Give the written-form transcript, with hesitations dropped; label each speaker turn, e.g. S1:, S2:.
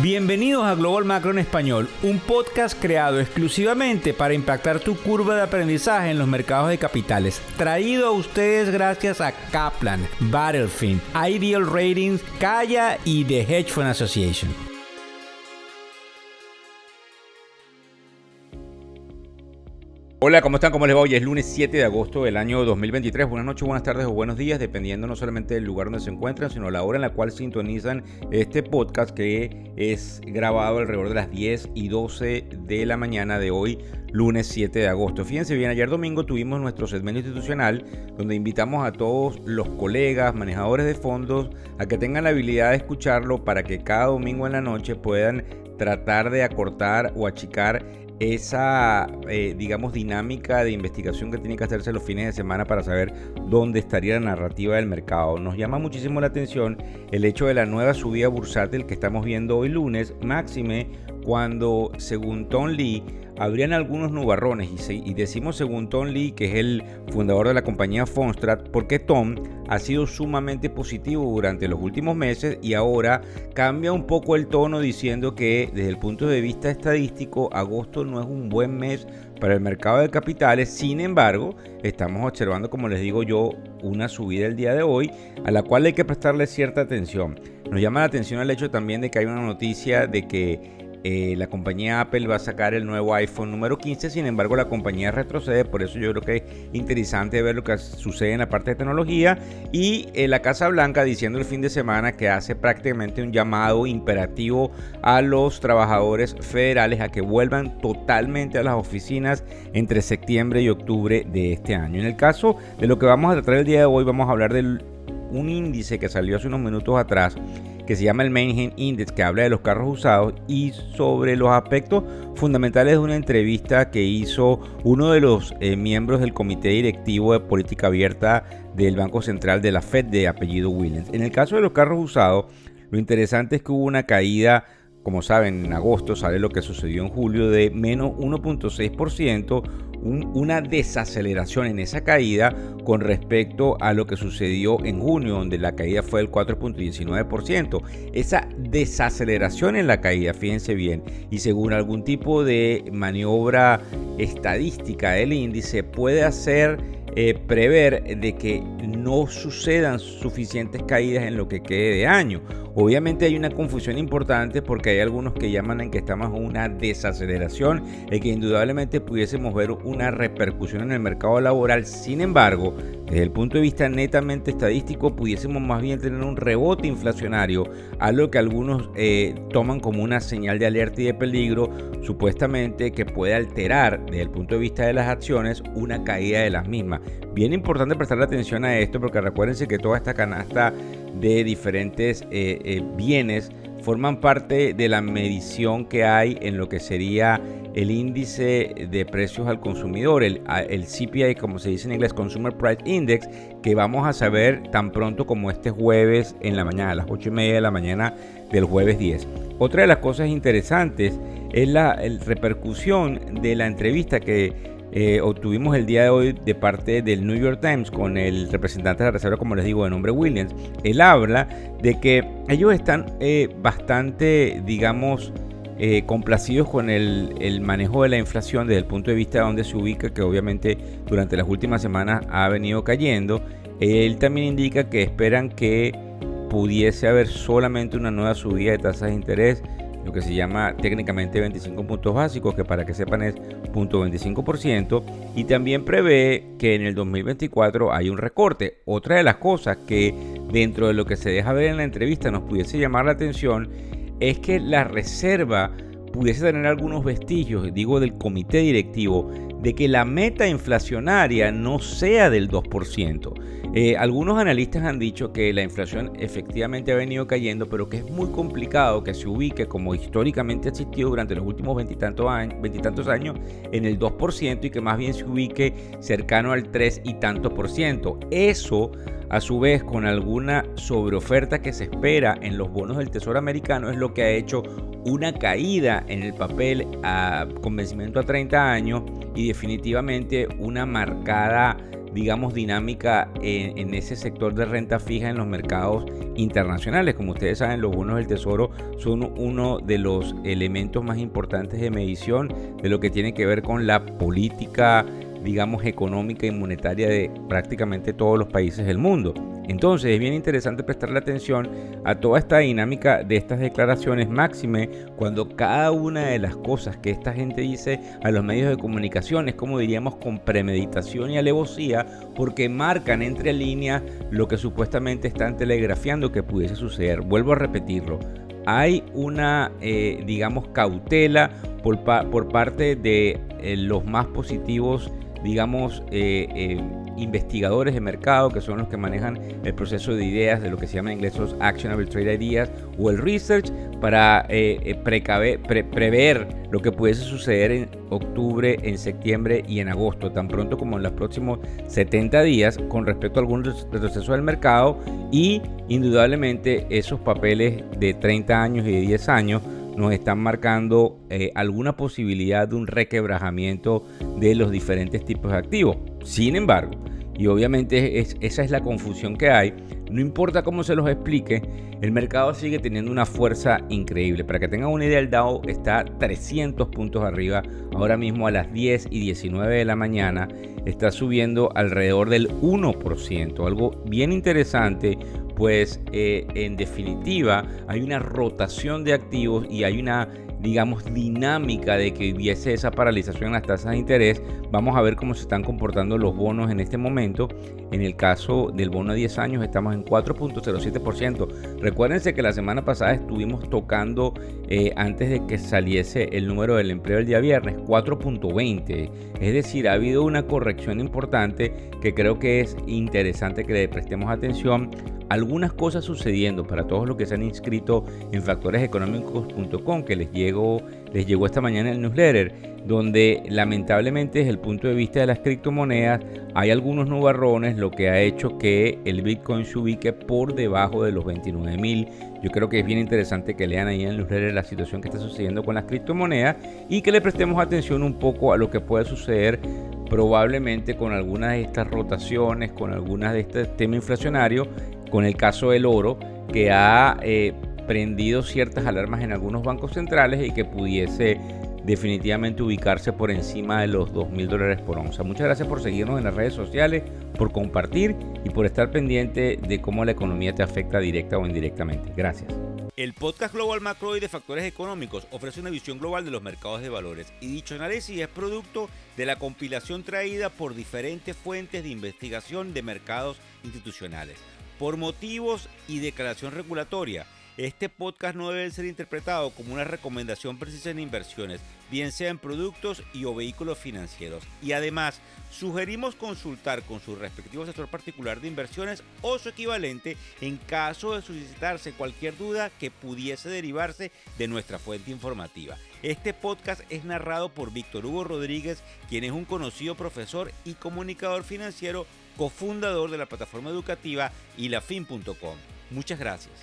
S1: Bienvenidos a Global Macro en Español, un podcast creado exclusivamente para impactar tu curva de aprendizaje en los mercados de capitales. Traído a ustedes gracias a Kaplan, Battlefield, Ideal Ratings, Kaya y The Hedge Fund Association. Hola, ¿cómo están? ¿Cómo les va? Hoy es lunes 7 de agosto del año 2023. Buenas noches, buenas tardes o buenos días, dependiendo no solamente del lugar donde se encuentran, sino la hora en la cual sintonizan este podcast que es grabado alrededor de las 10 y 12 de la mañana de hoy, lunes 7 de agosto. Fíjense bien, ayer domingo tuvimos nuestro segmento institucional donde invitamos a todos los colegas, manejadores de fondos, a que tengan la habilidad de escucharlo para que cada domingo en la noche puedan tratar de acortar o achicar esa, dinámica de investigación que tiene que hacerse los fines de semana para saber dónde estaría la narrativa del mercado. Nos llama muchísimo la atención el hecho de la nueva subida bursátil que estamos viendo hoy lunes, máxime cuando, según Tom Lee, habrían algunos nubarrones, y decimos según Tom Lee, que es el fundador de la compañía Fundstrat, porque Tom ha sido sumamente positivo durante los últimos meses y ahora cambia un poco el tono diciendo que desde el punto de vista estadístico agosto no es un buen mes para el mercado de capitales. Sin embargo, estamos observando, como les digo yo, una subida el día de hoy a la cual hay que prestarle cierta atención. Nos llama la atención el hecho también de que hay una noticia de que la compañía Apple va a sacar el nuevo iPhone número 15, sin embargo la compañía retrocede, por eso yo creo que es interesante ver lo que sucede en la parte de tecnología. Y la Casa Blanca diciendo el fin de semana que hace prácticamente un llamado imperativo a los trabajadores federales a que vuelvan totalmente a las oficinas entre septiembre y octubre de este año. En el caso de lo que vamos a tratar el día de hoy, vamos a hablar de un índice que salió hace unos minutos atrás, que se llama el Manheim Index, que habla de los carros usados y sobre los aspectos fundamentales de una entrevista que hizo uno de los miembros del comité directivo de política abierta del Banco Central de la Fed, de apellido Williams. En el caso de los carros usados, lo interesante es que hubo una caída, como saben, en agosto sale lo que sucedió en julio, de menos 1.6%, una desaceleración en esa caída con respecto a lo que sucedió en junio, donde la caída fue del 4.19%. Esa desaceleración en la caída, fíjense bien, y según algún tipo de maniobra estadística del índice, puede hacer prever de que no sucedan suficientes caídas en lo que quede de año. Obviamente hay una confusión importante porque hay algunos que llaman en que estamos en una desaceleración y que indudablemente pudiésemos ver una repercusión en el mercado laboral. Sin embargo, desde el punto de vista netamente estadístico, pudiésemos más bien tener un rebote inflacionario, algo que algunos toman como una señal de alerta y de peligro, supuestamente que puede alterar desde el punto de vista de las acciones una caída de las mismas. Bien importante prestarle atención a esto porque recuérdense que toda esta canasta de diferentes bienes forman parte de la medición que hay en lo que sería el índice de precios al consumidor, el CPI, como se dice en inglés, Consumer Price Index, que vamos a saber tan pronto como este jueves en la mañana, a las 8:30 de la mañana del jueves 10. Otra de las cosas interesantes es la repercusión de la entrevista que obtuvimos el día de hoy de parte del New York Times con el representante de la Reserva, como les digo, de nombre Williams. Él habla de que ellos están bastante, complacidos con el manejo de la inflación desde el punto de vista de donde se ubica, que obviamente durante las últimas semanas ha venido cayendo. Él también indica que esperan que pudiese haber solamente una nueva subida de tasas de interés, lo que se llama técnicamente 25 puntos básicos, que para que sepan es 0.25%, y también prevé que en el 2024 hay un recorte. Otra de las cosas que dentro de lo que se deja ver en la entrevista nos pudiese llamar la atención es que la Reserva pudiese tener algunos vestigios, del comité directivo, de que la meta inflacionaria no sea del 2%. Algunos analistas han dicho que la inflación efectivamente ha venido cayendo, pero que es muy complicado que se ubique como históricamente ha existido durante los últimos veintitantos años en el 2% y que más bien se ubique cercano al 3 y tanto por ciento. Eso, a su vez, con alguna sobreoferta que se espera en los bonos del Tesoro americano, es lo que ha hecho una caída en el papel con vencimiento a 30 años y definitivamente una marcada digamos, dinámica en ese sector de renta fija en los mercados internacionales. Como ustedes saben, los bonos del Tesoro son uno de los elementos más importantes de medición de lo que tiene que ver con la política, digamos, económica y monetaria de prácticamente todos los países del mundo. Entonces es bien interesante prestarle atención a toda esta dinámica de estas declaraciones, máxime cuando cada una de las cosas que esta gente dice a los medios de comunicación es, como diríamos, con premeditación y alevosía, porque marcan entre líneas lo que supuestamente están telegrafiando que pudiese suceder. Vuelvo a repetirlo. Hay una, digamos, cautela por parte de los más positivos, digamos, investigadores de mercado, que son los que manejan el proceso de ideas, de lo que se llama en inglés los Actionable Trade Ideas, o el Research, para prever lo que pudiese suceder en octubre, en septiembre y en agosto, tan pronto como en los próximos 70 días, con respecto a algún retroceso del mercado. Y indudablemente esos papeles de 30 años y de 10 años nos están marcando alguna posibilidad de un requebrajamiento de los diferentes tipos de activos. Sin embargo, y obviamente esa es la confusión que hay, no importa cómo se los explique, el mercado sigue teniendo una fuerza increíble. Para que tengan una idea, el Dow está 300 puntos arriba, ahora mismo a las 10 y 19 de la mañana, está subiendo alrededor del 1%, algo bien interesante. Pues en definitiva hay una rotación de activos y hay una, digamos, dinámica de que hubiese esa paralización en las tasas de interés. Vamos a ver cómo se están comportando los bonos en este momento. En el caso del bono a 10 años estamos en 4.07%. Recuérdense que la semana pasada estuvimos tocando, antes de que saliese el número del empleo el día viernes, 4.20. Es decir, ha habido una corrección importante que creo que es interesante que le prestemos atención. Algunas cosas sucediendo para todos los que se han inscrito en factoreseconómicos.com, que les llegó esta mañana el newsletter, donde lamentablemente desde el punto de vista de las criptomonedas hay algunos nubarrones, lo que ha hecho que el Bitcoin se ubique por debajo de los 29.000. Yo creo que es bien interesante que lean ahí en el newsletter la situación que está sucediendo con las criptomonedas y que le prestemos atención un poco a lo que puede suceder probablemente con algunas de estas rotaciones, con algunas de este tema inflacionario, con el caso del oro, que ha prendido ciertas alarmas en algunos bancos centrales y que pudiese definitivamente ubicarse por encima de los $2.000 por onza. Muchas gracias por seguirnos en las redes sociales, por compartir y por estar pendiente de cómo la economía te afecta directa o indirectamente. Gracias.
S2: El podcast Global Macro y de Factores Económicos ofrece una visión global de los mercados de valores, y dicho análisis es producto de la compilación traída por diferentes fuentes de investigación de mercados institucionales. Por motivos y declaración regulatoria, este podcast no debe ser interpretado como una recomendación precisa en inversiones, bien sea en productos y o vehículos financieros. Y además, sugerimos consultar con su respectivo asesor particular de inversiones o su equivalente en caso de suscitarse cualquier duda que pudiese derivarse de nuestra fuente informativa. Este podcast es narrado por Víctor Hugo Rodríguez, quien es un conocido profesor y comunicador financiero, cofundador de la plataforma educativa ilafin.com. Muchas gracias.